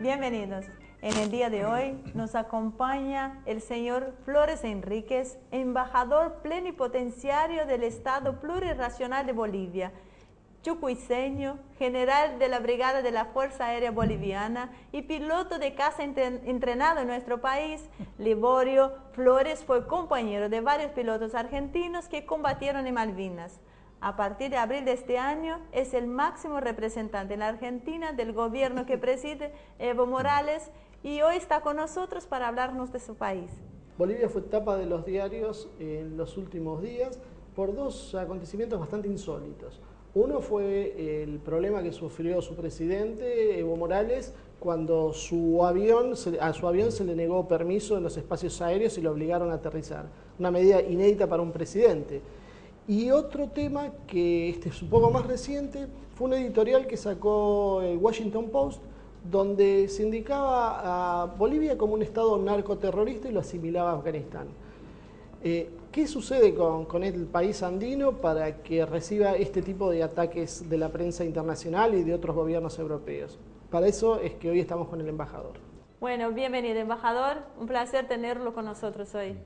Bienvenidos. En el día de hoy nos acompaña el señor Flores Enríquez, embajador plenipotenciario del Estado Plurinacional de Bolivia, chucuiseño, general de la Brigada de la Fuerza Aérea Boliviana y piloto de caza entrenado en nuestro país. Liborio Flores fue compañero de varios pilotos argentinos que combatieron en Malvinas. A partir de abril de este año es el máximo representante en la Argentina del gobierno que preside Evo Morales y hoy está con nosotros para hablarnos de su país. Bolivia fue tapa de los diarios en los últimos días por dos acontecimientos bastante insólitos. Uno fue el problema que sufrió su presidente, Evo Morales, cuando a su avión se le negó permiso en los espacios aéreos y lo obligaron a aterrizar. Una medida inédita para un presidente. Y otro tema que es un poco más reciente fue un editorial que sacó el Washington Post, donde se indicaba a Bolivia como un estado narcoterrorista y lo asimilaba a Afganistán. ¿Qué sucede con el país andino para que reciba este tipo de ataques de la prensa internacional y de otros gobiernos europeos? Para eso es que hoy estamos con el embajador. Bueno, bienvenido embajador, un placer tenerlo con nosotros hoy.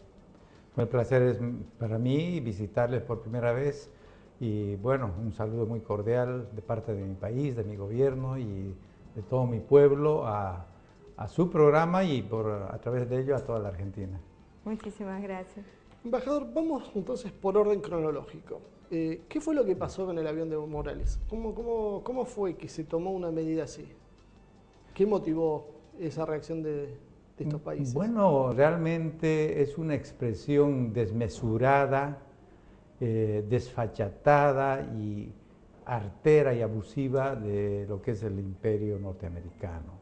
El placer es para mí visitarles por primera vez y bueno, un saludo muy cordial de parte de mi país, de mi gobierno y de todo mi pueblo a su programa y a través de ello a toda la Argentina. Muchísimas gracias. Embajador, vamos entonces por orden cronológico. ¿Qué fue lo que pasó con el avión de Evo Morales? ¿Cómo fue que se tomó una medida así? ¿Qué motivó esa reacción de estos países? Bueno, realmente es una expresión desmesurada, desfachatada y artera y abusiva de lo que es el imperio norteamericano.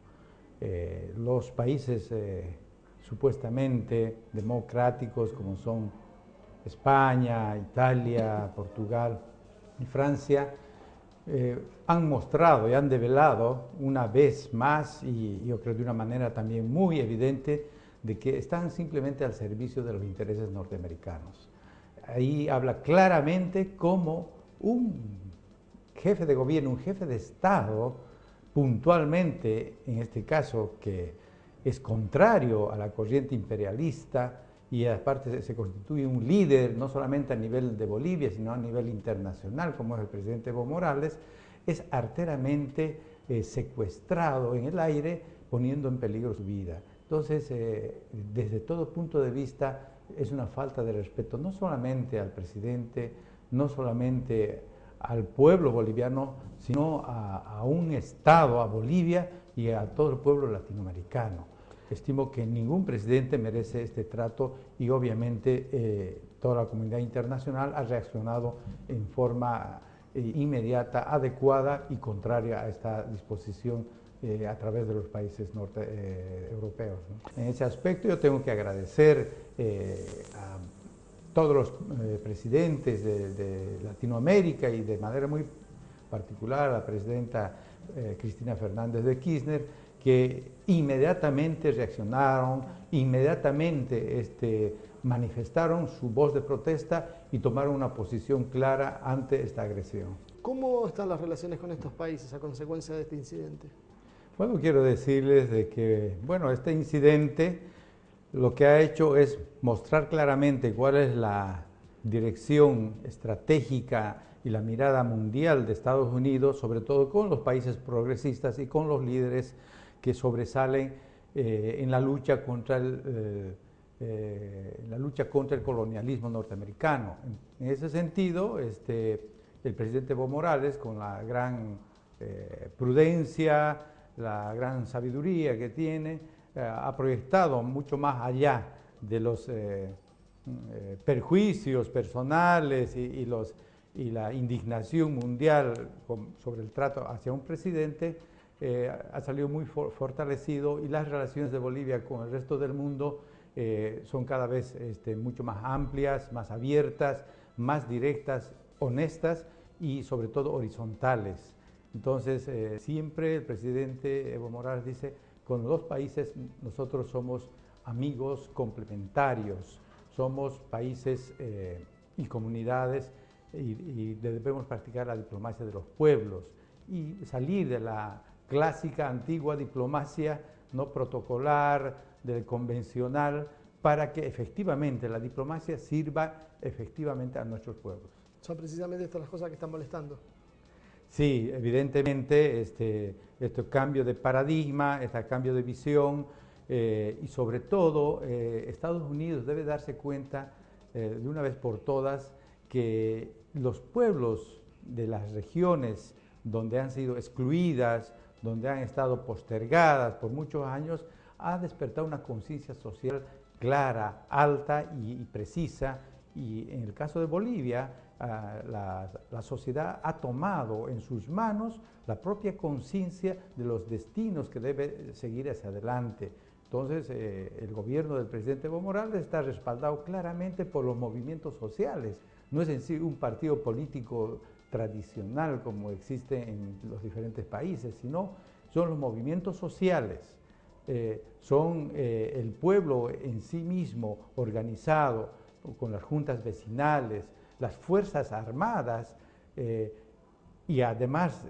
Los países supuestamente democráticos como son España, Italia, Portugal y Francia, han mostrado y han develado una vez más, y yo creo de una manera también muy evidente, de que están simplemente al servicio de los intereses norteamericanos. Ahí habla claramente cómo un jefe de gobierno, un jefe de Estado, puntualmente, en este caso, que es contrario a la corriente imperialista y aparte se constituye un líder, no solamente a nivel de Bolivia, sino a nivel internacional, como es el presidente Evo Morales, es arteramente secuestrado en el aire, poniendo en peligro su vida. Entonces, desde todo punto de vista, es una falta de respeto, no solamente al presidente, no solamente al pueblo boliviano, sino a un Estado, a Bolivia y a todo el pueblo latinoamericano. Estimo que ningún presidente merece este trato y obviamente toda la comunidad internacional ha reaccionado en forma inmediata, adecuada y contraria a esta disposición a través de los países europeos, ¿no? En ese aspecto yo tengo que agradecer a todos los presidentes de Latinoamérica y de manera muy particular a la presidenta Cristina Fernández de Kirchner, que inmediatamente reaccionaron, inmediatamente manifestaron su voz de protesta y tomaron una posición clara ante esta agresión. ¿Cómo están las relaciones con estos países a consecuencia de este incidente? Bueno, quiero decirles de que, bueno, este incidente lo que ha hecho es mostrar claramente cuál es la dirección estratégica y la mirada mundial de Estados Unidos, sobre todo con los países progresistas y con los líderes que sobresalen en la lucha contra el colonialismo norteamericano. En ese sentido, el presidente Evo Morales, con la gran prudencia, la gran sabiduría que tiene, ha proyectado mucho más allá de los perjuicios personales y la indignación mundial sobre el trato hacia un presidente. Ha salido muy fortalecido y las relaciones de Bolivia con el resto del mundo son cada vez mucho más amplias, más abiertas, más directas, honestas y sobre todo horizontales. Entonces, siempre el presidente Evo Morales dice, con los países nosotros somos amigos complementarios, somos países y comunidades y debemos practicar la diplomacia de los pueblos y salir de la clásica, antigua diplomacia no protocolar, del convencional, para que efectivamente la diplomacia sirva efectivamente a nuestros pueblos. Son precisamente estas las cosas que están molestando. Sí, evidentemente este cambio de paradigma, este cambio de visión y sobre todo Estados Unidos debe darse cuenta de una vez por todas que los pueblos de las regiones donde han sido excluidas, donde han estado postergadas por muchos años, ha despertado una conciencia social clara, alta y precisa. Y en el caso de Bolivia, la sociedad ha tomado en sus manos la propia conciencia de los destinos que debe seguir hacia adelante. Entonces, el gobierno del presidente Evo Morales está respaldado claramente por los movimientos sociales. No es en sí un partido político tradicional como existe en los diferentes países, sino son los movimientos sociales, son el pueblo en sí mismo organizado con las juntas vecinales, las fuerzas armadas y además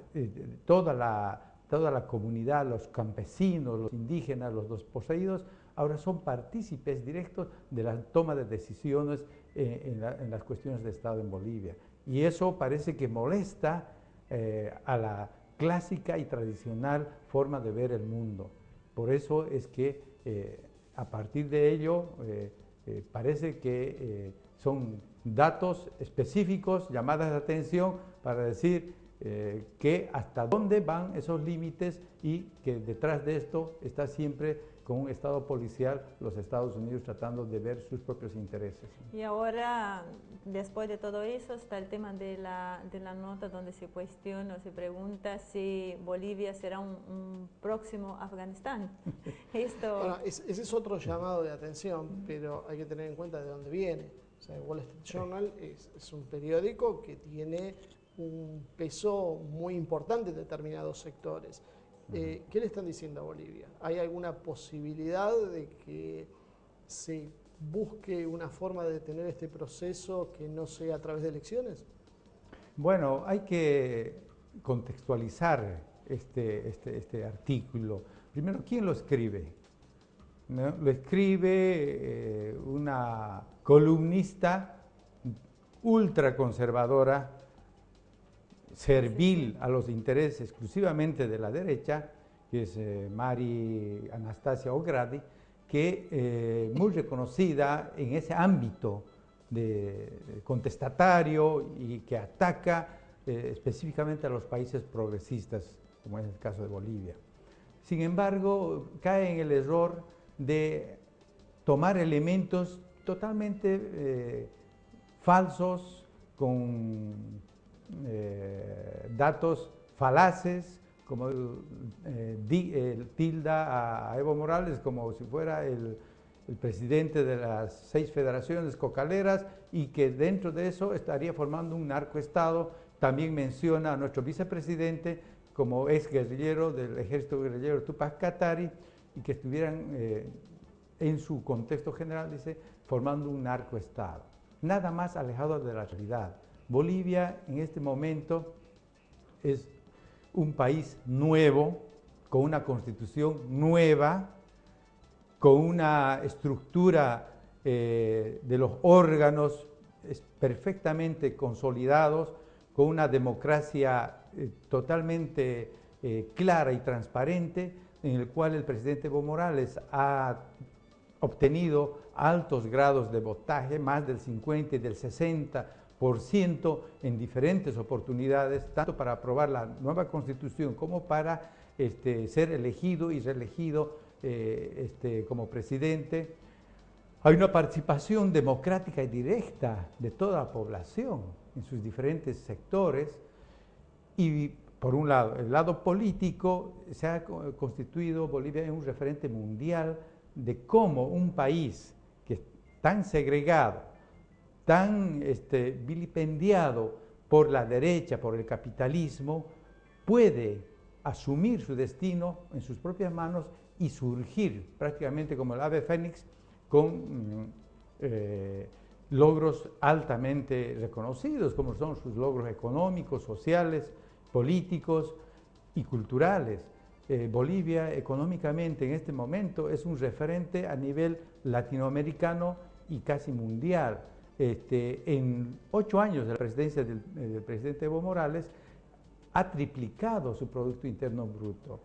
toda la comunidad, los campesinos, los indígenas, los desposeídos, ahora son partícipes directos de la toma de decisiones en las cuestiones de Estado en Bolivia. Y eso parece que molesta a la clásica y tradicional forma de ver el mundo. Por eso es que a partir de ello parece que son datos específicos, llamadas de atención para decir que hasta dónde van esos límites y que detrás de esto está siempre con un Estado policial, los Estados Unidos tratando de ver sus propios intereses. Y ahora, después de todo eso, está el tema de la nota donde se cuestiona o se pregunta si Bolivia será un próximo Afganistán. Ahora, ese es otro llamado de atención, pero hay que tener en cuenta de dónde viene. O sea, Wall Street Journal es un periódico que tiene un peso muy importante en determinados sectores. ¿Qué le están diciendo a Bolivia? ¿Hay alguna posibilidad de que se busque una forma de detener este proceso que no sea a través de elecciones? Bueno, hay que contextualizar este artículo. Primero, ¿quién lo escribe? ¿No? Lo escribe una columnista ultraconservadora, servil a los intereses exclusivamente de la derecha, que es Mari Anastasia O'Grady, que muy reconocida en ese ámbito de contestatario y que ataca específicamente a los países progresistas, como es el caso de Bolivia. Sin embargo, cae en el error de tomar elementos totalmente falsos, con datos falaces, como tilda a Evo Morales como si fuera el presidente de las 6 federaciones cocaleras y que dentro de eso estaría formando un narcoestado. También menciona a nuestro vicepresidente como ex guerrillero del ejército guerrillero Tupac Katari y que estuvieran en su contexto general, dice, formando un narcoestado. Nada más alejado de la realidad. Bolivia en este momento es un país nuevo, con una constitución nueva, con una estructura de los órganos perfectamente consolidados, con una democracia totalmente clara y transparente, en el cual el presidente Evo Morales ha obtenido altos grados de votaje, más del 50 y del 60%, en diferentes oportunidades, tanto para aprobar la nueva constitución como para ser elegido y reelegido como presidente. Hay una participación democrática y directa de toda la población en sus diferentes sectores y por un lado, el lado político, se ha constituido Bolivia en un referente mundial de cómo un país que es tan segregado, tan vilipendiado por la derecha, por el capitalismo, puede asumir su destino en sus propias manos y surgir prácticamente como el ave fénix con logros altamente reconocidos, como son sus logros económicos, sociales, políticos y culturales. Bolivia económicamente en este momento es un referente a nivel latinoamericano y casi mundial. En 8 años de la presidencia del presidente Evo Morales, ha triplicado su Producto Interno Bruto.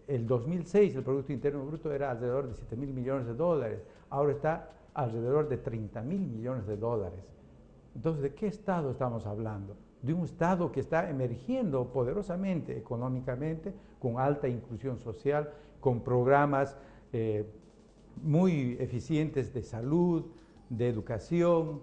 El 2006 el Producto Interno Bruto era alrededor de 7.000 millones de dólares, ahora está alrededor de 30.000 millones de dólares. Entonces, ¿de qué Estado estamos hablando? De un Estado que está emergiendo poderosamente económicamente, con alta inclusión social, con programas muy eficientes de salud, de educación,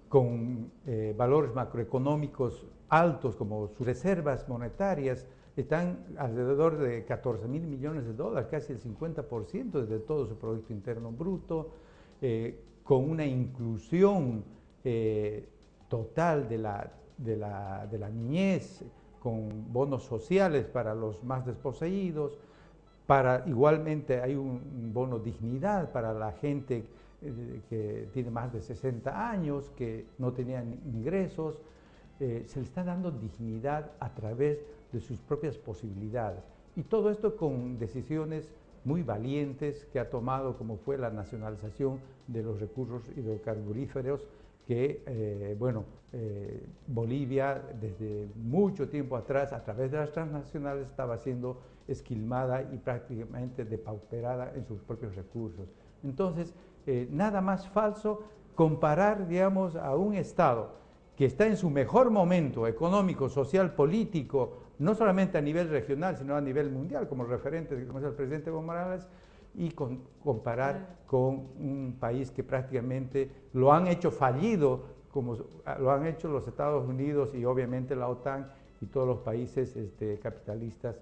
con valores macroeconómicos altos, como sus reservas monetarias están alrededor de 14.000 millones de dólares, casi el 50% de todo su Producto Interno Bruto, con una inclusión total de la niñez, con bonos sociales para los más desposeídos, igualmente hay un bono dignidad para la gente que tiene más de 60 años, que no tenían ingresos. Se le está dando dignidad a través de sus propias posibilidades. Y todo esto con decisiones muy valientes que ha tomado, como fue la nacionalización de los recursos hidrocarburíferos, que, Bolivia desde mucho tiempo atrás, a través de las transnacionales, estaba siendo esquilmada y prácticamente depauperada en sus propios recursos. Entonces, nada más falso comparar, digamos, a un Estado que está en su mejor momento económico, social, político, no solamente a nivel regional, sino a nivel mundial, como referente, como es el presidente Evo Morales, y comparar con un país que prácticamente lo han hecho fallido, como lo han hecho los Estados Unidos y obviamente la OTAN y todos los países capitalistas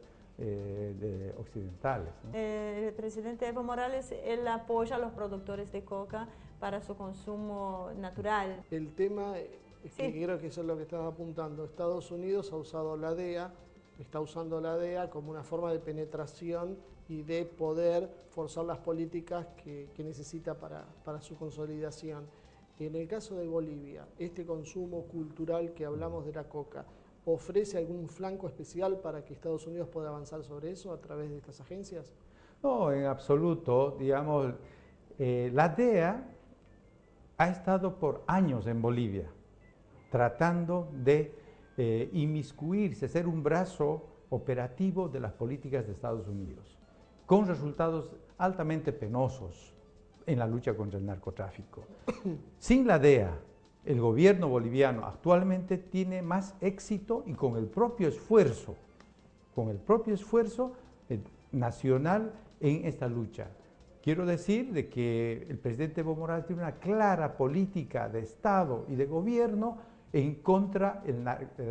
occidentales, ¿no? El presidente Evo Morales, él apoya a los productores de coca para su consumo natural. El tema es que creo que eso es lo que estaba apuntando. Estados Unidos ha usado la DEA, está usando la DEA como una forma de penetración y de poder forzar las políticas que necesita para su consolidación. En el caso de Bolivia, este consumo cultural que hablamos de la coca, ¿ofrece algún flanco especial para que Estados Unidos pueda avanzar sobre eso a través de estas agencias? No, en absoluto. Digamos, la DEA ha estado por años en Bolivia tratando de inmiscuirse, ser un brazo operativo de las políticas de Estados Unidos, con resultados altamente penosos en la lucha contra el narcotráfico. Sin la DEA, el gobierno boliviano actualmente tiene más éxito y con el propio esfuerzo nacional en esta lucha. Quiero decir de que el presidente Evo Morales tiene una clara política de Estado y de gobierno en contra de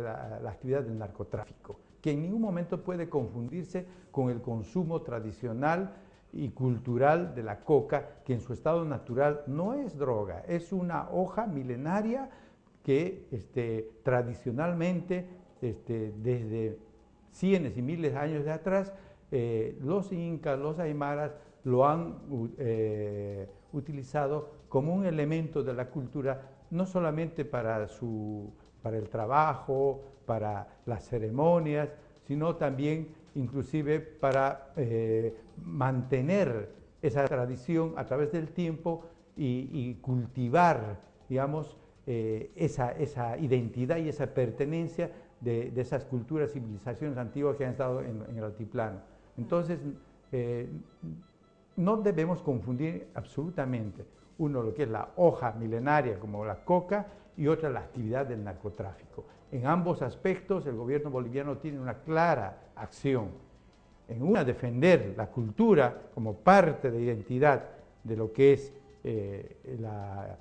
la actividad del narcotráfico, que en ningún momento puede confundirse con el consumo tradicional y cultural de la coca, que en su estado natural no es droga, es una hoja milenaria que tradicionalmente, desde cientos y miles de años de atrás, los incas, los aymaras lo han utilizado como un elemento de la cultura, no solamente para el trabajo, para las ceremonias, sino también inclusive para mantener esa tradición a través del tiempo y cultivar, digamos, esa identidad y esa pertenencia de esas culturas, civilizaciones antiguas que han estado en el altiplano. Entonces, no debemos confundir absolutamente uno lo que es la hoja milenaria como la coca y otra la actividad del narcotráfico. En ambos aspectos el gobierno boliviano tiene una clara acción. En una, defender la cultura como parte de identidad de lo que es la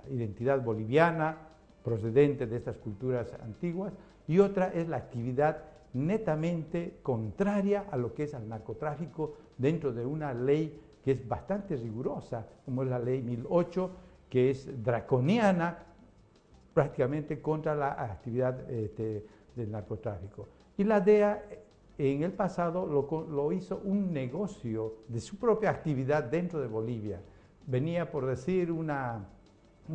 identidad boliviana procedente de estas culturas antiguas, y otra es la actividad netamente contraria a lo que es el narcotráfico dentro de una ley que es bastante rigurosa, como es la ley 1008, que es draconiana prácticamente contra la actividad del narcotráfico. Y la DEA en el pasado lo hizo un negocio de su propia actividad dentro de Bolivia. Venía, por decir, una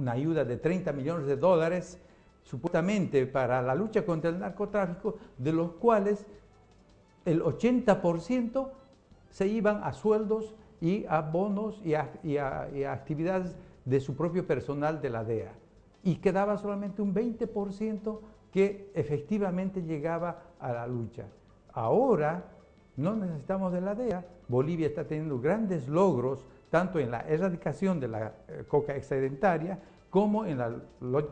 ayuda de 30 millones de dólares supuestamente para la lucha contra el narcotráfico, de los cuales el 80% se iban a sueldos y a bonos y a actividades de su propio personal de la DEA. Y quedaba solamente un 20% que efectivamente llegaba a la lucha. Ahora no necesitamos de la DEA. Bolivia está teniendo grandes logros tanto en la erradicación de la coca excedentaria como en la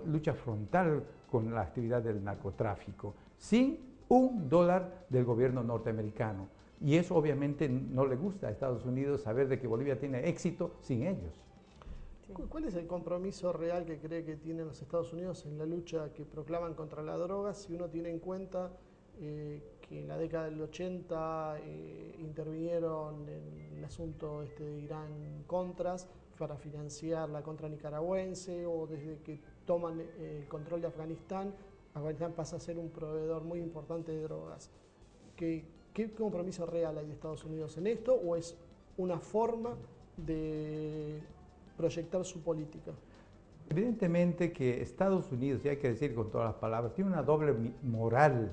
lucha frontal con la actividad del narcotráfico, sin $1 del gobierno norteamericano. Y eso obviamente no le gusta a Estados Unidos saber de que Bolivia tiene éxito sin ellos. ¿Cuál es el compromiso real que cree que tienen los Estados Unidos en la lucha que proclaman contra la droga, si uno tiene en cuenta que en la década del 80 intervinieron en el asunto de Irán-Contras para financiar la contra nicaragüense, o desde que toman el control de Afganistán, Afganistán pasa a ser un proveedor muy importante de drogas? ¿Qué compromiso real hay de Estados Unidos en esto, o es una forma de proyectar su política? Evidentemente que Estados Unidos, y hay que decir con todas las palabras, tiene una doble moral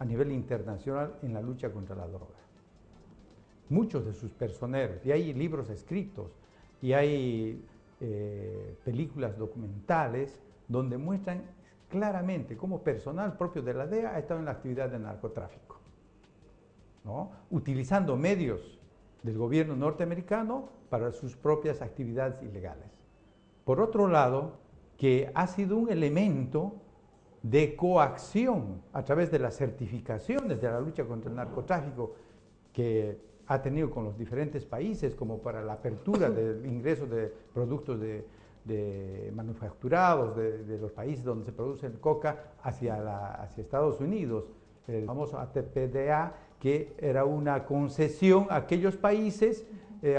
a nivel internacional en la lucha contra la droga. Muchos de sus personeros, y hay libros escritos, y hay películas documentales donde muestran claramente cómo personal propio de la DEA ha estado en la actividad de narcotráfico, ¿no? Utilizando medios del gobierno norteamericano para sus propias actividades ilegales. Por otro lado, que ha sido un elemento de coacción a través de las certificaciones de la lucha contra el narcotráfico que ha tenido con los diferentes países, como para la apertura del ingreso de productos de manufacturados de los países donde se produce el coca hacia Estados Unidos, el famoso ATPDA, que era una concesión a aquellos países.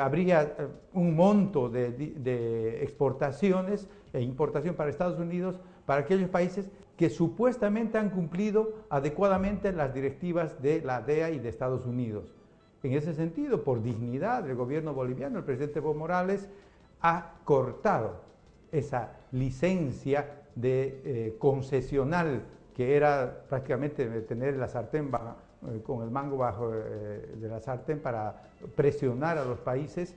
Habría un monto de exportaciones e importación para Estados Unidos para aquellos países que supuestamente han cumplido adecuadamente las directivas de la DEA y de Estados Unidos. En ese sentido, por dignidad del gobierno boliviano, el presidente Evo Morales ha cortado esa licencia de concesional, que era prácticamente tener la sartén con el mango bajo de la sartén para presionar a los países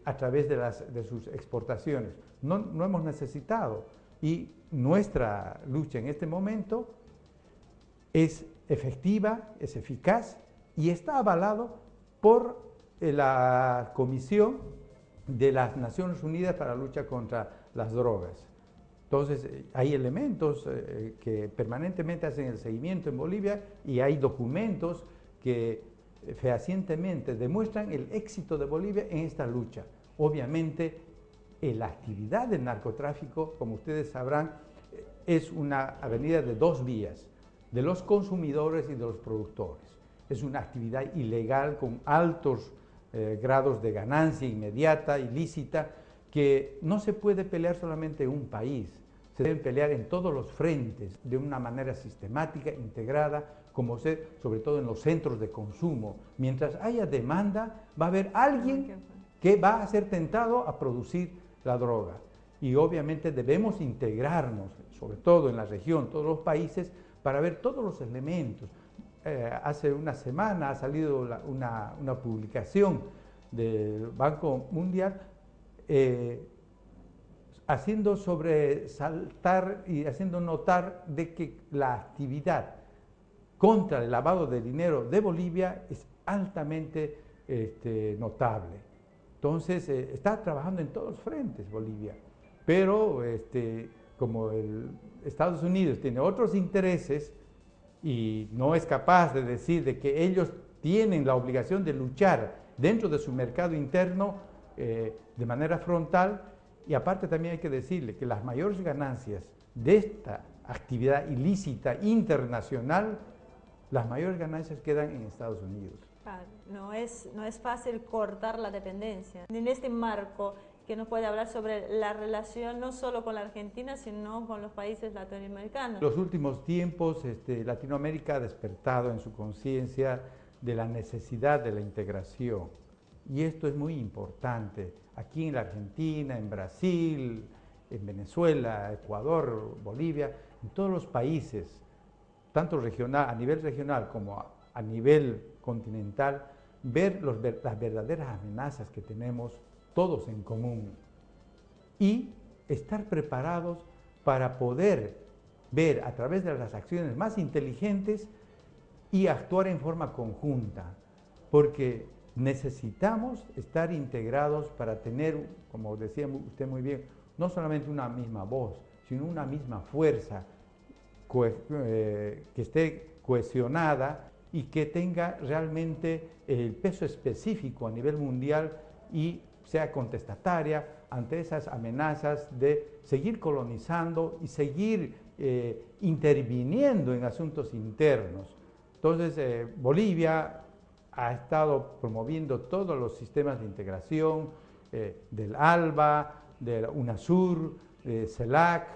a través de sus exportaciones. No hemos necesitado, y nuestra lucha en este momento es efectiva, es eficaz y está avalado por la Comisión de las Naciones Unidas para la lucha contra las drogas. Entonces, hay elementos que permanentemente hacen el seguimiento en Bolivia, y hay documentos que fehacientemente demuestran el éxito de Bolivia en esta lucha. Obviamente, la actividad del narcotráfico, como ustedes sabrán, es una avenida de dos vías, de los consumidores y de los productores. Es una actividad ilegal con altos grados de ganancia inmediata, ilícita, que no se puede pelear solamente en un país, se deben pelear en todos los frentes, de una manera sistemática, integrada, como sobre todo en los centros de consumo. Mientras haya demanda, va a haber alguien que va a ser tentado a producir la droga. Y obviamente debemos integrarnos, sobre todo en la región, todos los países, para ver todos los elementos. Hace una semana ha salido una publicación del Banco Mundial haciendo sobresaltar y haciendo notar de que la actividad contra el lavado de dinero de Bolivia es altamente notable. Entonces, está trabajando en todos los frentes Bolivia, pero como Estados Unidos tiene otros intereses y no es capaz de decir de que ellos tienen la obligación de luchar dentro de su mercado interno de manera frontal, y aparte también hay que decirle que las mayores ganancias de esta actividad ilícita internacional, las mayores ganancias quedan en Estados Unidos. Claro, no es fácil cortar la dependencia. En este marco, que nos puede hablar sobre la relación no solo con la Argentina, sino con los países latinoamericanos. En los últimos tiempos, Latinoamérica ha despertado en su conciencia de la necesidad de la integración. Y esto es muy importante. Aquí en la Argentina, en Brasil, en Venezuela, Ecuador, Bolivia, en todos los países, tanto regional, a nivel regional como a nivel continental, ver las verdaderas amenazas que tenemos todos en común y estar preparados para poder ver a través de las acciones más inteligentes y actuar en forma conjunta, porque necesitamos estar integrados para tener, como decía usted muy bien, no solamente una misma voz, sino una misma fuerza que esté cohesionada y que tenga realmente el peso específico a nivel mundial y sea contestataria ante esas amenazas de seguir colonizando y seguir interviniendo en asuntos internos. Entonces, Bolivia ha estado promoviendo todos los sistemas de integración del ALBA, de la UNASUR, de CELAC,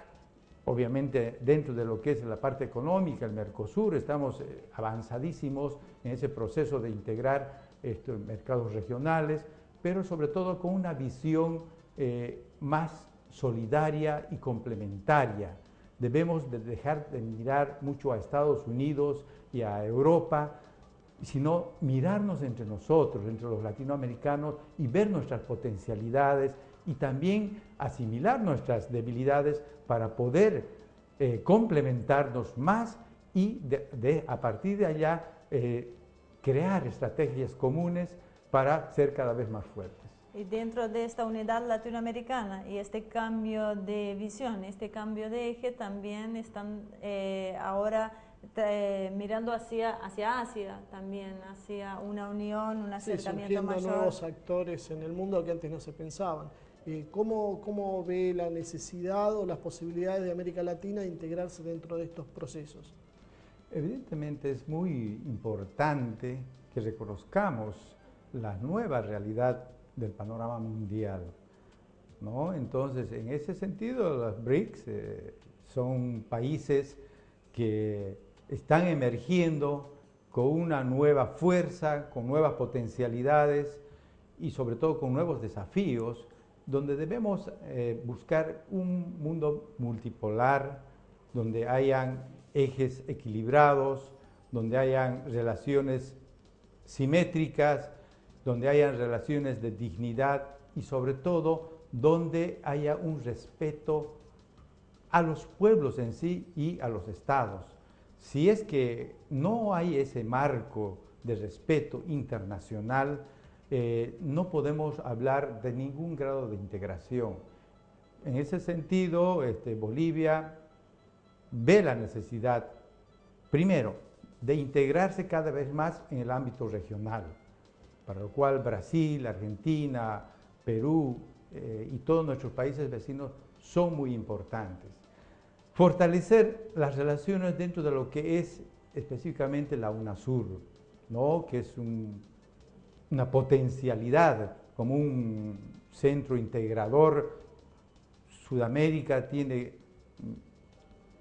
obviamente dentro de lo que es la parte económica, el Mercosur, estamos avanzadísimos en ese proceso de integrar estos mercados regionales, pero sobre todo con una visión más solidaria y complementaria. Debemos de dejar de mirar mucho a Estados Unidos y a Europa, sino mirarnos entre nosotros, entre los latinoamericanos, y ver nuestras potencialidades y también asimilar nuestras debilidades para poder complementarnos más y a partir de allá crear estrategias comunes para ser cada vez más fuertes. Y dentro de esta unidad latinoamericana y este cambio de visión, este cambio de eje, también están ahora mirando hacia Asia, también hacia una unión, un acercamiento mayor. Surgiendo nuevos actores en el mundo que antes no se pensaban. ¿Cómo ve la necesidad o las posibilidades de América Latina de integrarse dentro de estos procesos? Evidentemente es muy importante que reconozcamos la nueva realidad del panorama mundial, ¿no? Entonces, en ese sentido, los BRICS son países que están emergiendo con una nueva fuerza, con nuevas potencialidades y sobre todo con nuevos desafíos, donde debemos buscar un mundo multipolar, donde hayan ejes equilibrados, donde hayan relaciones simétricas, donde hayan relaciones de dignidad y sobre todo donde haya un respeto a los pueblos en sí y a los estados. Si es que no hay ese marco de respeto internacional, no podemos hablar de ningún grado de integración. En ese sentido, Bolivia ve la necesidad, primero, de integrarse cada vez más en el ámbito regional, para lo cual Brasil, Argentina, Perú y todos nuestros países vecinos son muy importantes. Fortalecer las relaciones dentro de lo que es específicamente la UNASUR, ¿no? Que es una potencialidad como un centro integrador. Sudamérica tiene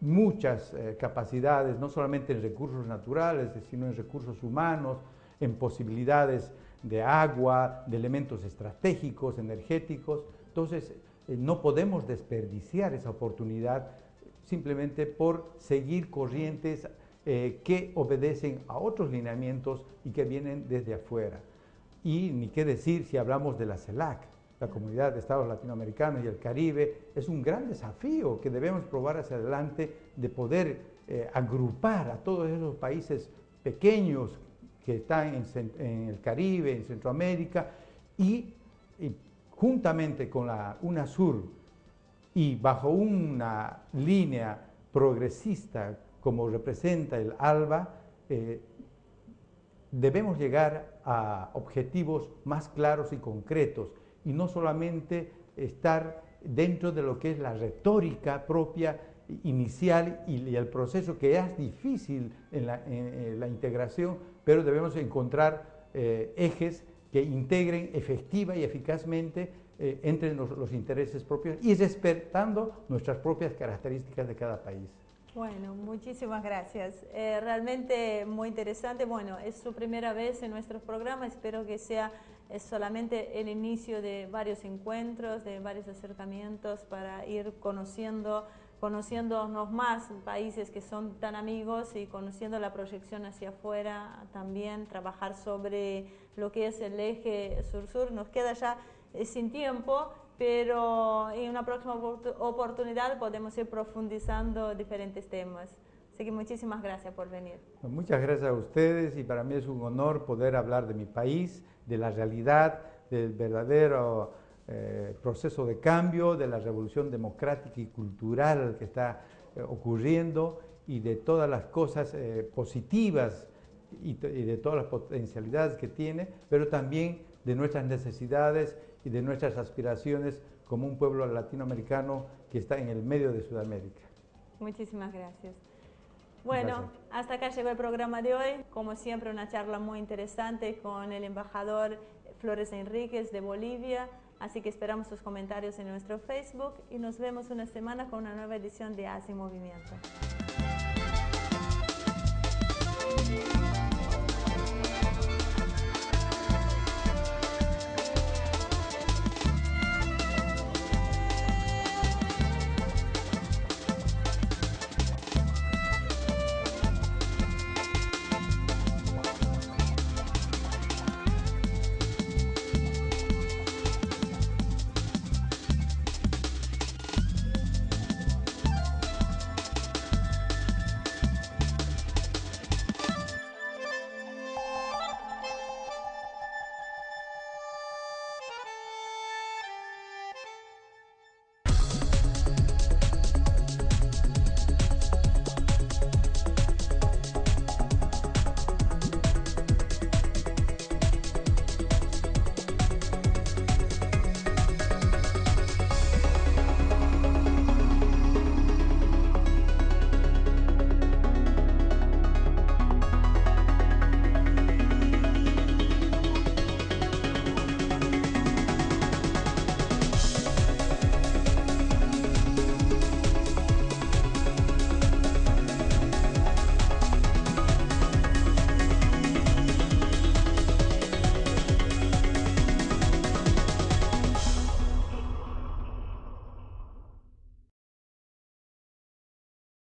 muchas capacidades, no solamente en recursos naturales, sino en recursos humanos, en posibilidades de agua, de elementos estratégicos, energéticos. Entonces, no podemos desperdiciar esa oportunidad simplemente por seguir corrientes que obedecen a otros lineamientos y que vienen desde afuera. Y ni qué decir si hablamos de la CELAC, la Comunidad de Estados Latinoamericanos y el Caribe, es un gran desafío que debemos probar hacia adelante de poder agrupar a todos esos países pequeños que están en el Caribe, en Centroamérica, y juntamente con la UNASUR y bajo una línea progresista como representa el ALBA, debemos llegar a objetivos más claros y concretos y no solamente estar dentro de lo que es la retórica propia inicial y el proceso que es difícil en la integración, pero debemos encontrar ejes que integren efectiva y eficazmente entre los intereses propios y respetando nuestras propias características de cada país. Bueno, muchísimas gracias. Realmente muy interesante. Bueno, es su primera vez en nuestro programa. Espero que sea solamente el inicio de varios encuentros, de varios acercamientos para ir conociendo conociéndonos más, países que son tan amigos y conociendo la proyección hacia afuera, también trabajar sobre lo que es el eje sur-sur. Nos queda ya sin tiempo, pero en una próxima oportunidad podemos ir profundizando diferentes temas. Así que muchísimas gracias por venir. Muchas gracias a ustedes y para mí es un honor poder hablar de mi país, de la realidad, del verdadero proceso de cambio, de la revolución democrática y cultural que está ocurriendo y de todas las cosas positivas y de todas las potencialidades que tiene, pero también de nuestras necesidades y de nuestras aspiraciones como un pueblo latinoamericano que está en el medio de Sudamérica. Muchísimas gracias. Bueno, Gracias. hasta acá llegó el programa de hoy. Como siempre, una charla muy interesante con el embajador Flores Enríquez de Bolivia. Así que esperamos sus comentarios en nuestro Facebook y nos vemos una semana con una nueva edición de Haz en Movimiento.